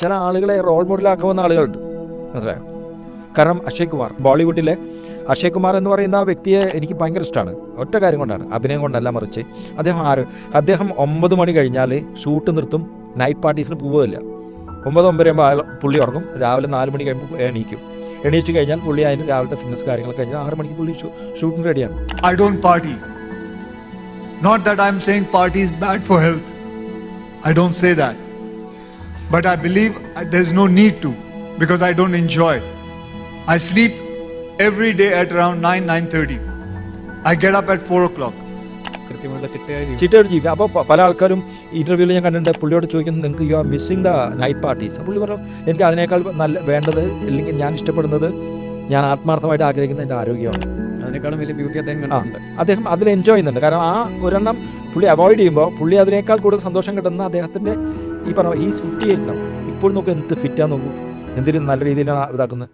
ചില ആളുകളെ റോൾ മോഡലാക്കാവുന്ന ആളുകളുണ്ട്, മനസ്സിലായോ? കാരണം അക്ഷയ് കുമാർ, ബോളിവുഡിലെ അക്ഷയ് കുമാർ എന്ന് പറയുന്ന വ്യക്തിയെ എനിക്ക് ഭയങ്കര ഇഷ്ടമാണ്. ഒറ്റ കാര്യം കൊണ്ടാണ്, അഭിനയം കൊണ്ടല്ല, മറിച്ച് അദ്ദേഹം 9 മണി കഴിഞ്ഞാൽ ഷൂട്ട് നിർത്തും, നൈറ്റ് പാർട്ടീസിന് പോവുകയില്ല. 9-9 പുള്ളി ഉറങ്ങും, രാവിലെ 4 മണി കഴിയുമ്പോൾ എണീച്ച് കഴിഞ്ഞാൽ പുള്ളി അതിന് രാവിലത്തെ ഫിറ്റ്നസ് കാര്യങ്ങൾ കഴിഞ്ഞാൽ 6 മണിക്ക് പുള്ളി ഷൂട്ടിന് റെഡിയാണ്. I don't party. Not that I'm saying party is bad for health. I don't say that. But I believe there's no need to, because I don't enjoy it. I sleep every day at around 9-9:30. I get up at 4 o'clock. ചിട്ടയോട് ജീവിക്കുക. അപ്പോൾ പല ആൾക്കാരും ഇൻ്റർവ്യൂവിൽ ഞാൻ കണ്ടിട്ടുണ്ട്, പുള്ളിയോട് ചോദിക്കുന്നത് നിങ്ങൾക്ക് you are missing the night parties. പുള്ളി പറഞ്ഞു എനിക്ക് അതിനേക്കാൾ നല്ല വേണ്ടത്, അല്ലെങ്കിൽ ഞാൻ ഇഷ്ടപ്പെടുന്നത്, ഞാൻ ആത്മാർത്ഥമായിട്ട് ആഗ്രഹിക്കുന്ന എൻ്റെ ആരോഗ്യമാണ്. അതിനേക്കാളും വലിയ ബ്യൂട്ടി അദ്ദേഹം അതിൽ എൻജോയ് ചെയ്യുന്നുണ്ട്. കാരണം ആ ഒരെണ്ണം പുള്ളി അവോയ്ഡ് ചെയ്യുമ്പോൾ പുള്ളി അതിനേക്കാൾ കൂടുതൽ സന്തോഷം കിട്ടുന്ന അദ്ദേഹത്തിൻ്റെ ഈ പറഞ്ഞ ഹീസ് 58 ഉണ്ടാവും. ഇപ്പോൾ നോക്കും എന്ത് ഫിറ്റാന്ന് നോക്കും, എന്തിനും നല്ല രീതിയിലാണ് ഇതാക്കുന്നത്.